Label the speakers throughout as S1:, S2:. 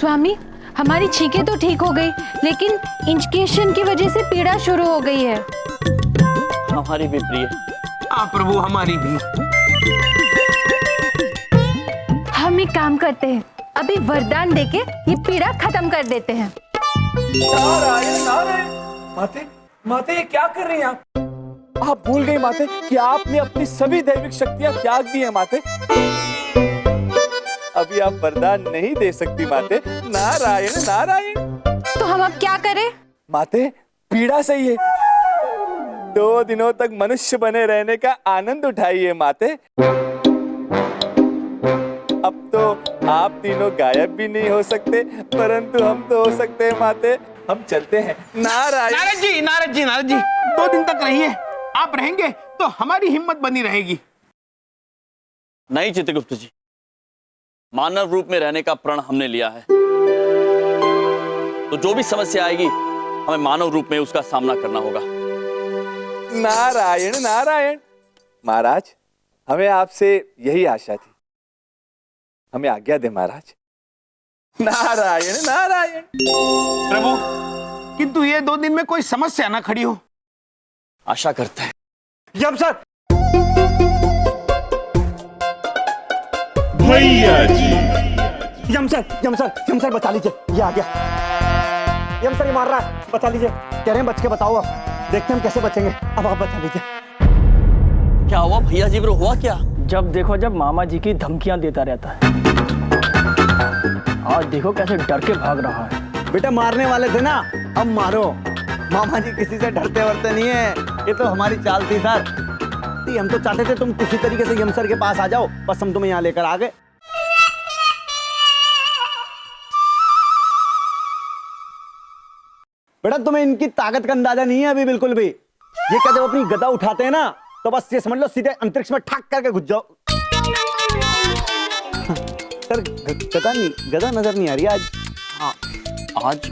S1: स्वामी, हमारी छींकें तो ठीक हो गई, लेकिन इंजेक्शन की वजह से पीड़ा शुरू हो गई है।
S2: हमारी भी प्रिय।
S3: हाँ प्रभु, हमारी भी।
S1: हम एक काम करते हैं, अभी वरदान देके ये पीड़ा खत्म कर देते हैं।
S4: नारायण नारायण। माते, माते ये क्या कर रही हैं आप? आप भूल गई माते कि आपने अपनी सभी दैविक शक्तियां त्याग दी हैं माते। अभी आप वरदान नहीं दे सकती माते। नारायण नारायण।
S1: तो हम अब क्या करें?
S4: माते, पीड़ा सही है। 2 दिनों तक मनुष्य बने रहने का आनंद उठाइए माते। अब तो आप तीनों गायब भी नहीं हो सकते, परंतु हम तो हो सकते हैं माते। हम चलते हैं। नारायण।
S3: नारद जी, नारद जी, नारद जी, 2 दिन तक रहिए। आप रहेंगे तो हमारी हिम्मत बनी रहेगी।
S2: नहीं चित्रगुप्त जी, मानव रूप में रहने का प्रण हमने लिया है, तो जो भी समस्या आएगी हमें मानव रूप में उसका सामना करना होगा।
S4: नारायण नारायण। महाराज, हमें आपसे यही आशा थी। हमें आज्ञा दे महाराज। नारायण नारायण।
S3: प्रभु, किंतु ये 2 दिन में कोई समस्या ना खड़ी हो।
S2: आशा करते हैं।
S4: यम सर।
S5: भैया जी।
S6: यम सर बचा लीजिए, ये आ गया। यम सर ये मार रहा है, बचा लीजिए। कह रहे हैं बच के बताओ, अब देखते हैं हम कैसे बचेंगे। अब आप बचा लीजिए।
S2: क्या हुआ भैया जी ब्रो, हुआ क्या?
S7: जब देखो जब मामा जी की धमकियां देता रहता है, आज देखो कैसे डर के भाग रहा है।
S6: बेटा मारने वाले थे ना, अब मारो। मामा जी किसी से डरते वरते नहीं है, ये तो हमारी चाल थी सर। हम तो चाहते थे तुम किसी तरीके से यम सर के पास आ जाओ, बस हम तुम्हें यहाँ लेकर आ गए। बेटा तुम्हें इनकी ताकत का अंदाजा नहीं है अभी बिल्कुल भी। ये क्या जब अपनी गदा उठाते हैं ना, तो बस ये समझ लो सीधे अंतरिक्ष में ठाक करके घुस जाओ। सर गदा नजर नहीं आ रही आज।
S2: हाँ, आज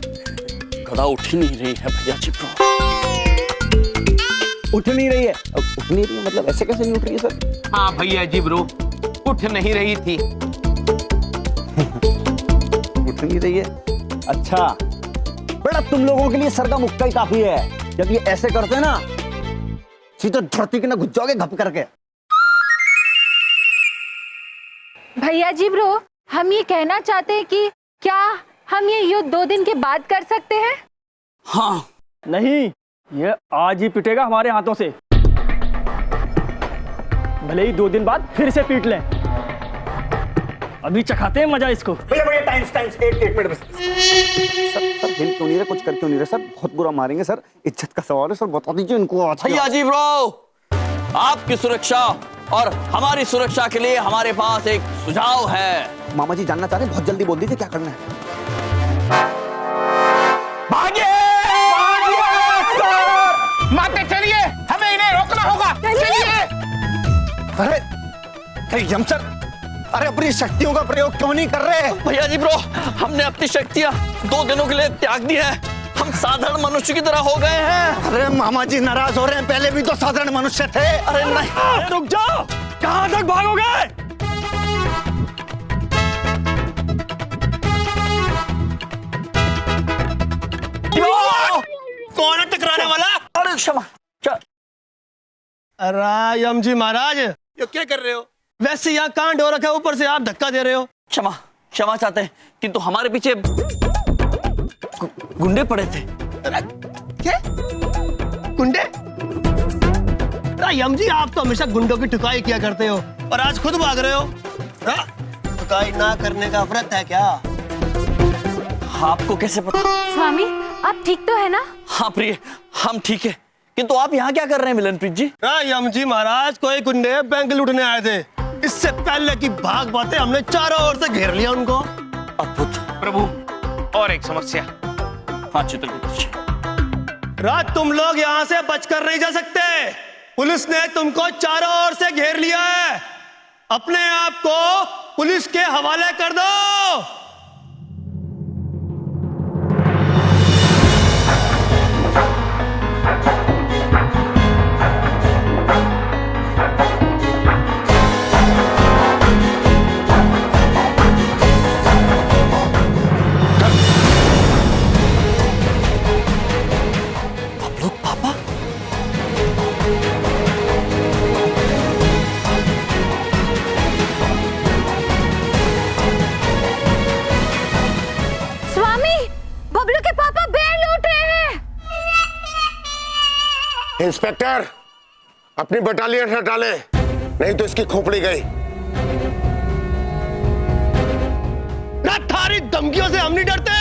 S2: गदा उठ ही नहीं रही है भैया जी ब्रो।
S6: उठ नहीं रही है? उठ नहीं रही है मतलब ऐसे कैसे नहीं उठ रही है सर?
S3: हाँ भैया जी ब्रो, उठ नहीं रही थी।
S6: उठ नहीं रही है? अच्छा बेटा, तुम लोगों के लिए सर का मुक्का ही काफी है। जब ये ऐसे करते हैं ना, सीधे धरती के ना घुस जाओगे घप करके।
S1: भैया जी ब्रो, हम ये कहना चाहते हैं कि क्या हम ये युद्ध 2 दिन के बाद कर सकते हैं?
S2: हाँ।
S7: नहीं, ये आज ही पिटेगा हमारे हाथों से, भले ही 2 दिन बाद फिर से पीट लें। अभी चखाते हैं मजा इसको।
S6: भैया टाइम्स एक मिनट बस। सर हिल क्यों नहीं रहे, कुछ कर क्यों नहीं रहे सर? बहुत बुरा मारेंगे सर, इज्जत का सवाल है सर, बता दीजिए इनको।
S2: भैया जी ब्रो, आपकी सुरक्षा और हमारी सुरक्षा के लिए हमारे पास एक सुझाव है।
S6: मामा जी जानना चाह रहे हैं, बहुत जल्दी बोल दीजिए क्या करना है।
S3: भागिए! माते चलिए, हमें इन्हें रोकना होगा। चलिए।
S6: अरे यम सर, अरे अपनी शक्तियों का प्रयोग क्यों नहीं कर रहे?
S2: भैया जी ब्रो, हमने अपनी शक्तियां 2 दिनों के लिए त्याग दी है। हम साधारण मनुष्य की तरह हो गए हैं।
S6: अरे मामा जी नाराज हो रहे हैं, पहले भी तो साधारण मनुष्य थे।
S2: अरे नहीं।
S7: अरे रुक जाओ, कहां तक भागोगे?
S2: कौन है टकराने वाला? अरे क्षमा।
S8: अरे यम जी महाराज,
S3: ये क्या कर रहे हो?
S8: वैसे यहाँ कांड हो रखा है, ऊपर से आप धक्का दे रहे हो।
S2: क्षमा चाहते हैं, किंतु हमारे पीछे गुंडे पड़े थे।
S8: क्या गुंडे? यम जी, आप तो हमेशा गुंडों की ठुकाई किया करते हो और आज खुद भाग रहे हो। ठुकाई ना करने का व्रत है क्या?
S2: आपको कैसे पता?
S1: स्वामी, आप ठीक तो है ना?
S2: हाँ प्रिय, हम ठीक है, किंतु आप यहाँ क्या कर रहे हैं मिलनप्रीत जी?
S8: यम जी महाराज, कोई गुंडे बैंक लूटने आए थे। इससे पहले की भाग बातें हमने चारों ओर से घेर लिया उनको।
S2: अद्भुत।
S3: प्रभु, और एक समस्या।
S2: हाँ चित्रगुप्त जी।
S8: रात तुम लोग यहाँ से बचकर नहीं जा सकते। पुलिस ने तुमको चारों ओर से घेर लिया है। अपने आप को पुलिस के हवाले कर दो।
S5: इंस्पेक्टर, अपनी बटालियन हटा ले, नहीं तो इसकी खोपड़ी गई।
S8: ना थारी धमकियों से हम नहीं डरते,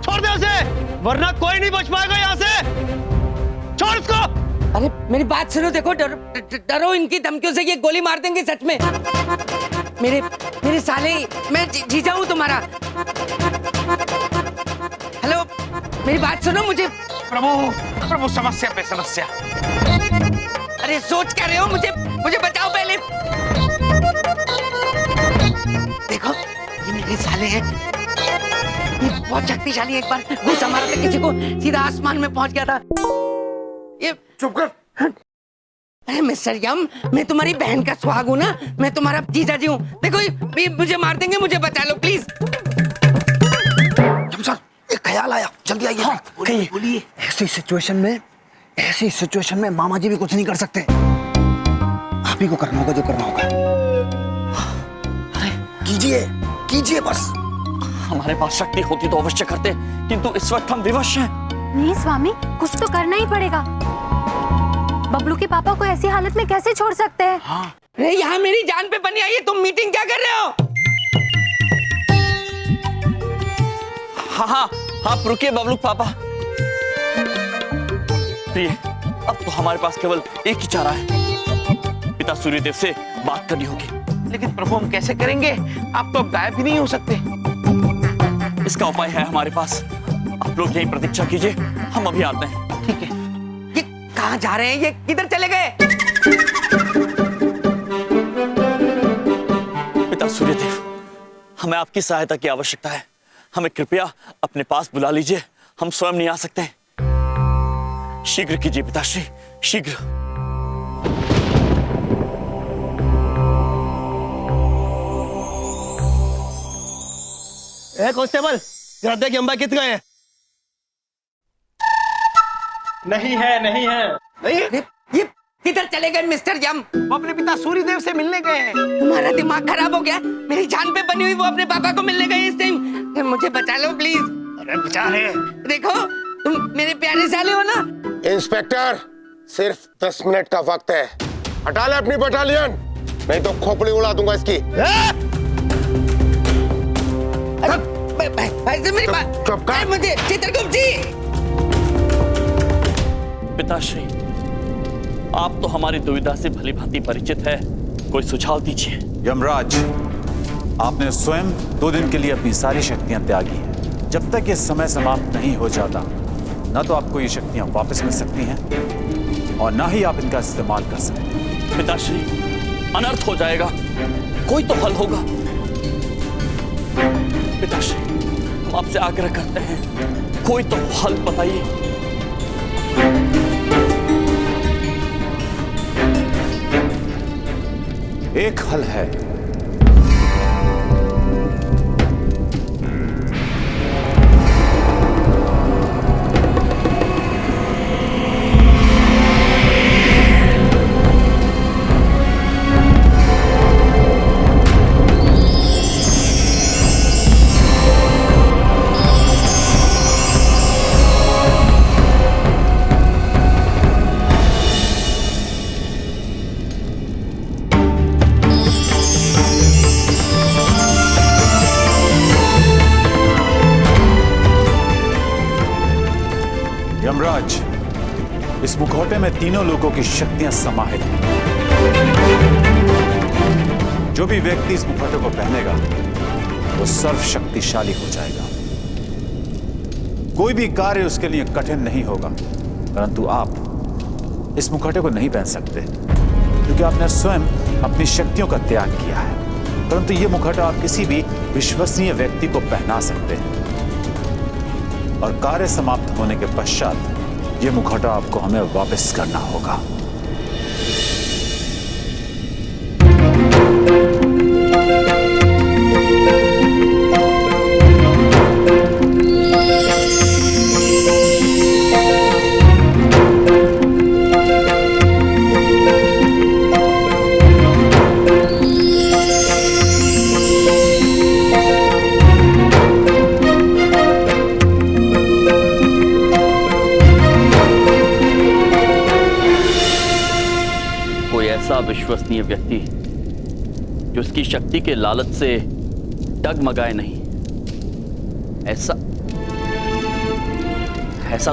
S8: छोड़ दे उसे, वरना कोई नहीं बच पाएगा यहाँ से। छोड़ उसको।
S9: अरे मेरी बात सुनो, देखो डरो इनकी धमकियों से, ये गोली मार देंगे सच में। मेरे साले, मैं जीजा हूँ तुम्हारा। हेलो, मेरी बात सुनो, मुझे
S3: प्रभु प्रभु, समस्या पे समस्या।
S9: अरे सोच क्या रहे हो, मुझे बचाओ पहले। देखो ये मेरे साले हैं, ये बहुत शक्तिशाली है। एक बार गुस्सा मारा था किसी को, सीधा आसमान में पहुंच गया था। ये
S5: चुप कर।
S9: अरे मिस्टर यम, मैं तुम्हारी बहन का सुहाग हूँ ना, मैं तुम्हारा जीजा जी हूँ। देखो ये मुझे मार देंगे, मुझे बचा लो प्लीज।
S6: यम सर, एक ख्याल आया, जल्दी आइए। हाँ, बोलिए। ऐसी सिचुएशन में मामा जी भी कुछ नहीं कर सकते, आप ही को करना होगा जो करना होगा। अरे कीजिए बस।
S2: हमारे पास शक्ति होती तो अवश्य करते, किंतु इस वक्त हम विवश हैं।
S1: नहीं स्वामी, कुछ तो करना ही पड़ेगा। बबलू के पापा को ऐसी हालत में कैसे छोड़ सकते हैं?
S9: अरे यहाँ मेरी जान पे बनी आई है, तुम मीटिंग क्या कर रहे हो?
S2: हाँ, आप रुकिए बबलू पापा। प्रिय, अब तो हमारे पास केवल एक ही चारा है, पिता सूर्यदेव से बात करनी होगी।
S3: लेकिन प्रभु हम कैसे करेंगे, आप तो गायब भी नहीं हो सकते।
S2: इसका उपाय है हमारे पास, आप लोग यही प्रतीक्षा कीजिए, हम अभी आते हैं।
S3: ठीक है।
S9: ये कहाँ जा रहे हैं, ये किधर चले गए?
S2: पिता सूर्यदेव, हमें आपकी सहायता की आवश्यकता है, हमें कृपया अपने पास बुला लीजिए, हम स्वयं नहीं आ सकते। शीघ्र कीजिए पिताश्री, शीघ्र।
S8: कांस्टेबल, जरा देख यम्बा कित गए हैं।
S7: नहीं है।
S9: अरे ये किधर चले गए मिस्टर यम?
S3: वो अपने पिता सूर्यदेव से मिलने गए हैं।
S9: तुम्हारा दिमाग खराब हो गया? मेरी जान पे बनी हुई वो अपने पापा को मिलने गए इस टाइम। मुझे बचा लो प्लीज।
S3: अरे बचा ले।
S9: देखो तुम मेरे प्यारे साले हो ना।
S5: इंस्पेक्टर, सिर्फ 10 मिनट का वक्त है, हटा ले अपनी बटालियन, नहीं तो खोपड़ी उड़ा दूंगा इसकी।
S9: भाई से मेरी बात।
S5: चुप कर।
S9: मुझे चित्रगुप्त जी।
S2: पिताश्री, आप तो हमारी दुविधा से भली भांति परिचित है, कोई सुझाव दीजिए।
S10: यमराज, आपने स्वयं 2 दिन के लिए अपनी सारी शक्तियां त्यागी हैं। जब तक ये समय समाप्त नहीं हो जाता, न तो आपको ये शक्तियां वापस मिल सकती हैं और न ही आप इनका इस्तेमाल कर सकते हैं।
S2: पिताश्री, अनर्थ हो जाएगा, कोई तो हल होगा। पिताश्री, हम आपसे आग्रह करते हैं, कोई तो हल बताइए।
S10: एक हल है। यमराज, इस मुखौटे में तीनों लोगों की शक्तियां समाहित हैं। जो भी व्यक्ति इस मुखौटे को पहनेगा वो सर्वशक्तिशाली हो जाएगा। कोई भी कार्य उसके लिए कठिन नहीं होगा, परंतु आप इस मुखौटे को नहीं पहन सकते क्योंकि आपने स्वयं अपनी शक्तियों का त्याग किया है। परंतु यह मुखौटा आप किसी भी विश्वसनीय व्यक्ति को पहना सकते हैं और कार्य समाप्त होने के पश्चात यह मुखौटा आपको हमें वापस करना होगा।
S2: विश्वसनीय व्यक्ति जो उसकी शक्ति के लालच से डगमगाए नहीं, ऐसा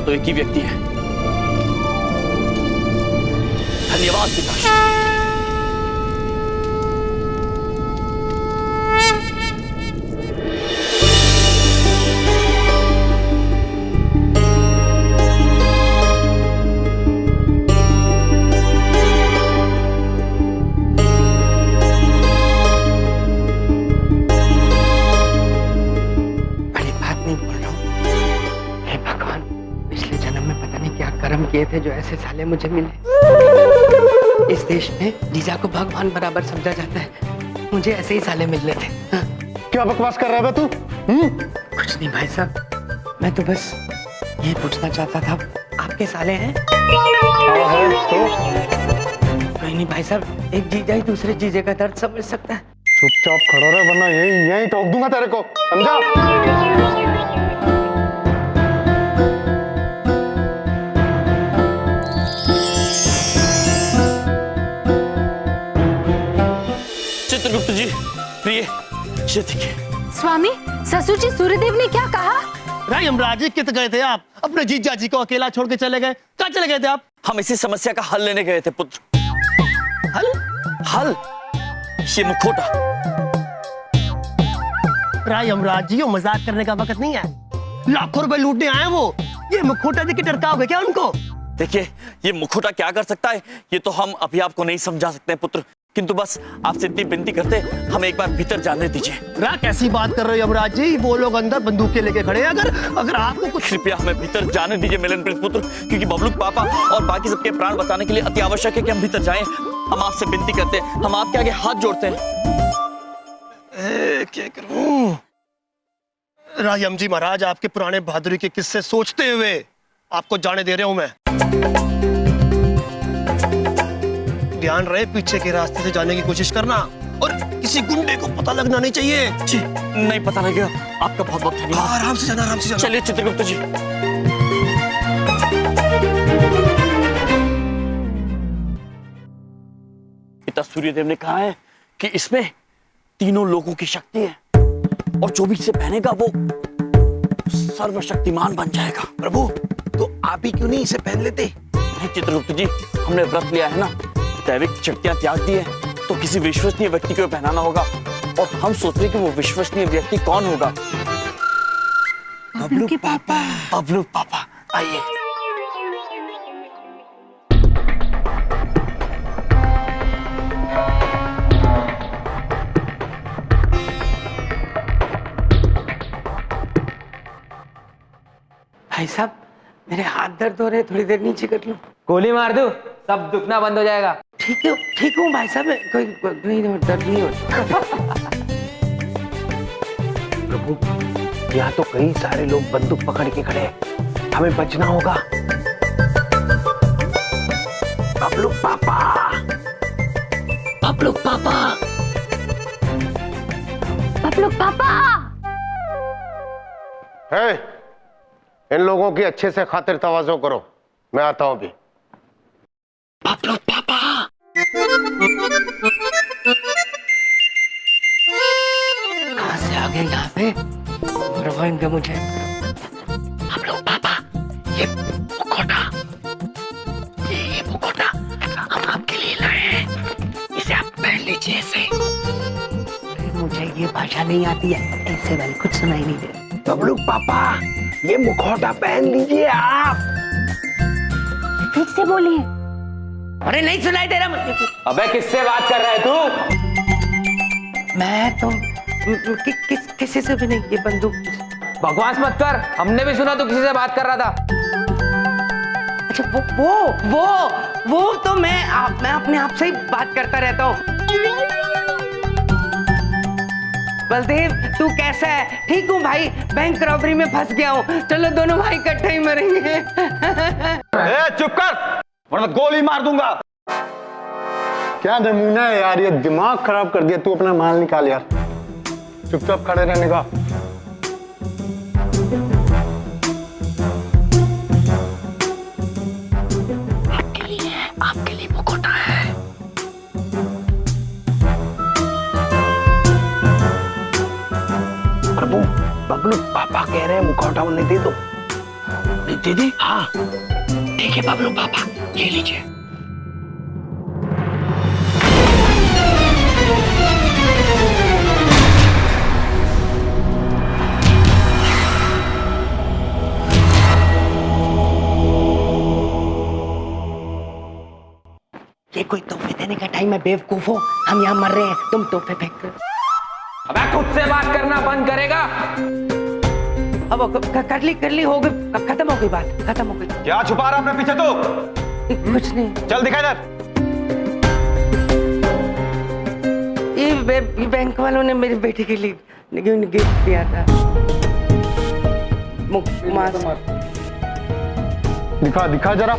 S2: तो एक ही व्यक्ति है। धन्यवाद पिताश्री।
S9: किए थे जो ऐसे साले मुझे मिले। इस देश में जीजा को भगवान बराबर समझा जाता है, मुझे ऐसे ही साले मिलने थे। हाँ?
S5: क्या बकवास कर रहा है तू?
S9: कुछ नहीं भाई साहब, मैं तो बस ये पूछना चाहता था, आपके साले हैं? कोई नहीं भाई साहब, एक जीजा ही दूसरे जीजे का दर्द समझ सकता है।
S5: चुपचाप खड़ा रह वरना यही ठोक दूंगा तेरे को, समझा?
S2: चित्रगुप्त जी, प्रिय, ये देखिए।
S1: स्वामी, ससुर जी सूर्यदेव ने क्या कहा?
S8: राय यमराज जी, कित गए थे आप? अपने जीजा जी को अकेला छोड़ के चले गए। कहाँ चले गए थे आप?
S2: हम इसी समस्या का हल लेने गए थे पुत्र। हल? ये मुखौटा।
S8: राय यमराज जी, वो मजाक करने का वक्त नहीं है। लाखों रुपए लूटने आए वो। ये मुखौटा देख के डरकाओगे क्या उनको?
S2: देखिए, ये मुखौटा क्या कर सकता है ये तो हम अभी आपको नहीं समझा सकते पुत्र, किंतु बस आपसे इतनी विनती करते, हमें एक बार भीतर जाने दीजिए।
S8: रा कैसी बात कर रहे हो यमराज जी? वो लोग अंदर बंदूकें लेके खड़े हैं। अगर आपको कुछ,
S2: कृपया हमें भीतर जाने दीजिए मिलन प्रिंस पुत्र, क्योंकि बबलूक पापा और बाकी सबके प्राण बचाने के लिए अति आवश्यक है कि हम भीतर जाएं। हम आपसे विनती करते हैं, हम आपके आगे हाथ जोड़ते हैं।
S8: क्या करूं? रायम जी महाराज, आपके पुराने बहादुरी के किस्से सोचते हुए आपको जाने दे रहा हूं मैं। ध्यान रहे, पीछे के रास्ते से जाने की कोशिश करना और किसी गुंडे को पता लगना नहीं चाहिए।
S2: जी, नहीं पता लगेगा। आपका बहुत बहुत धन्यवाद।
S8: आराम से जाना, आराम से जाना।
S2: चलिए चित्रगुप्त जी। पिता सूर्यदेव ने कहा है कि इसमें तीनों लोगों की शक्ति है और जो भी इसे पहनेगा वो सर्वशक्तिमान बन जाएगा।
S3: प्रभु, तो आप ही क्यों नहीं इसे पहन लेते?
S2: नहीं चित्रगुप्त जी, हमने व्रत लिया है ना, दैविक शक्तियां त्याग दी है, तो किसी विश्वसनीय व्यक्ति को पहनाना होगा और हम सोच रहे हैं कि वो विश्वसनीय व्यक्ति कौन होगा।
S1: बबलू के पापा।
S2: बबलू पापा, आइए।
S9: भाई साहब, मेरे हाथ दर्द हो रहे, थोड़ी देर नीचे कर लूं?
S11: गोली मार दो, सब दुखना बंद हो जाएगा।
S9: ठीक हूँ भाई साहब, कोई नहीं, दर्द नहीं होता।
S3: प्रभु, यहाँ तो कई सारे लोग बंदूक पकड़ के खड़े हैं, हमें बचना होगा। बबलू पापा,
S9: बबलू पापा,
S1: बबलू पापा।
S5: है, इन लोगों की अच्छे से खातिर तवाज़ो करो, मैं आता हूं अभी।
S9: बबलू पापा। कहां से आ गए यहाँ पे? मरवाएंगे मुझे। बबलू पापा, ये मुखौटा हम आपके लिए लाए हैं, इसे आप पहन लीजिए। ऐसे मुझे ये भाषा नहीं आती है, ऐसे वाली कुछ सुनाई नहीं दे।
S3: बबलू पापा, ये मुखौटा पहन लीजिए आप।
S1: ठीक से बोलिए।
S9: अरे नहीं सुनाई दे रहा मुझे।
S11: अबे किससे बात कर रहा है तू?
S9: मैं तो किसी से भी नहीं। ये बंदूक।
S11: बकवास मत कर, हमने भी सुना तू किसी से बात कर रहा था।
S9: अच्छा, वो तो मैं अपने आप से ही बात करता रहता हूँ। बलदेव, तू कैसा है? ठीक हूँ भाई, बैंक रॉबरी में फंस गया हूँ। चलो दोनों भाई इकट्ठे ही मरेंगे।
S6: चुप कर, वरना गोली मार दूंगा।
S5: क्या नमूना है यार, ये दिमाग खराब कर दिया। तू अपना माल निकाल यार, चुपचाप खड़े रहने का।
S9: आपके लिए मुखौटा है। प्रभु, बबलू पापा कह रहे हैं मुखौटा उन्हें दे दो। दे दे? हाँ, ठीक है बबलू पापा, ये लीजिए। ये कोई तोहफे देने का टाइम है बेवकूफो, हम यहाँ मर रहे हैं, तुम तोहफे फेंक रहे हो।
S11: अबे खुद से बात करना बंद करेगा?
S9: अब कर ली हो गई, खत्म हो गई बात, खत्म हो गई।
S5: क्या छुपा रहा अपने पीछे तो?
S9: कुछ नहीं।
S5: चल दिखा इधर।
S9: ये बैंक वालों ने मेरी बेटी के लिए गिफ्ट दिया था।
S5: दिखा दिखा जरा।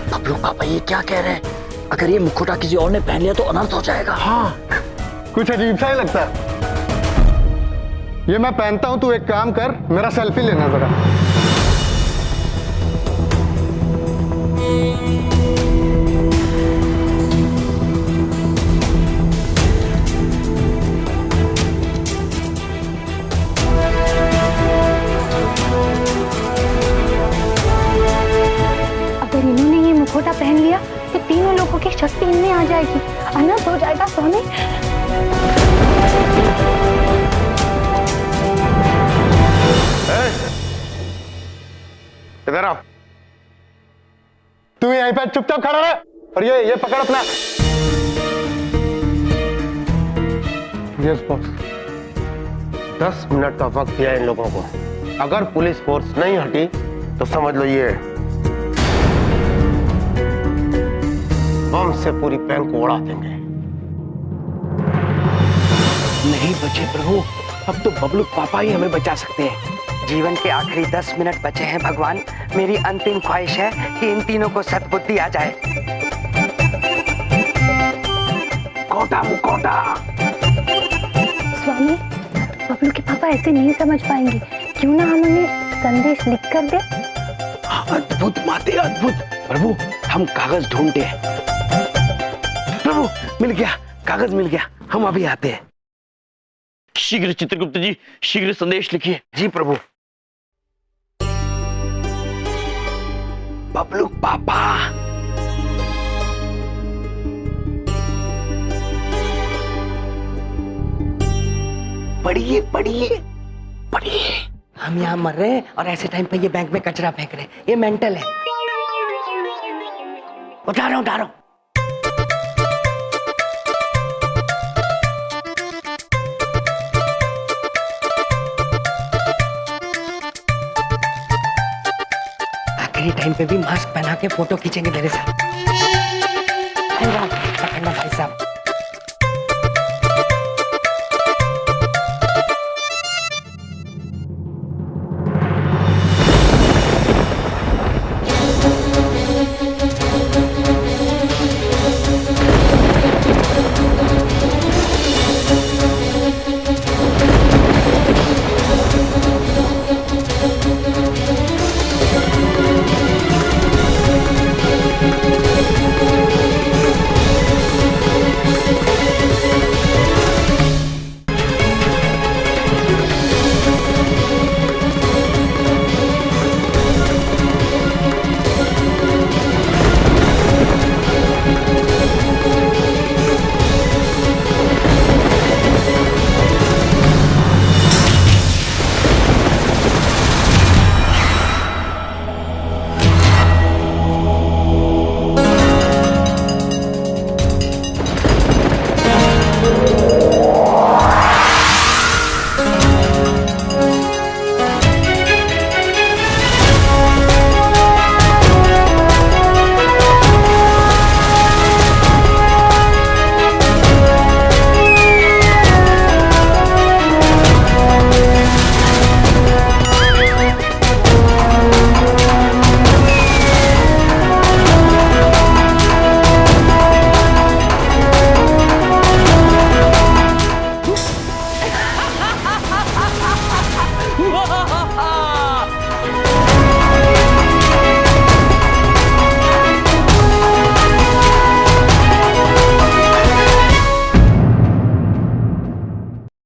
S2: बबलू पापा ये क्या कह रहे हैं? अगर ये मुखौटा किसी और ने पहन लिया तो अनर्थ हो जाएगा।
S5: हाँ, कुछ अजीब सा ही लगता है। ये मैं पहनता हूं, तू एक काम कर, मेरा सेल्फी लेना जरा।
S1: अगर इन्होंने ये मुखौटा पहन लिया तो तीनों लोगों की शक्ति इनमें आ जाएगी, अनर्थ हो जाएगा। स्वामी
S5: इधर आओ। तू यहीं पे चुपचाप खड़ा रह और ये पकड़ अपना। Yes boss.
S12: 10 मिनट का वक्त दिया इन लोगों को, अगर पुलिस फोर्स नहीं हटी तो समझ लो ये बम से पूरी बैंक को उड़ा देंगे।
S9: नहीं बचे प्रभु, अब तो बबलू पापा ही हमें बचा सकते हैं। जीवन के आखिरी 10 मिनट बचे हैं भगवान, मेरी अंतिम ख्वाहिश है कि इन तीनों को सद्बुद्धि आ जाए। कोटा मुकोटा।
S1: स्वामी, बबलू के पापा ऐसे नहीं समझ पाएंगे, क्यों ना हम उन्हें संदेश लिख कर दे।
S9: अद्भुत माते, अद्भुत। प्रभु हम कागज ढूंढते हैं। प्रभु मिल गया, कागज मिल गया, हम अभी आते हैं।
S2: शीघ्र चित्रगुप्त जी, शीघ्र संदेश लिखिए।
S9: जी प्रभु। बबलू पापा, पढ़िए पढ़िए पढ़िए। हम यहाँ मर रहे हैं और ऐसे टाइम पे ये बैंक में कचरा फेंक रहे हैं, ये मेंटल है। उठा रहा हूँ। आखिरी टाइम पे भी मास्क पहना के फोटो खींचेंगे मेरे साथ।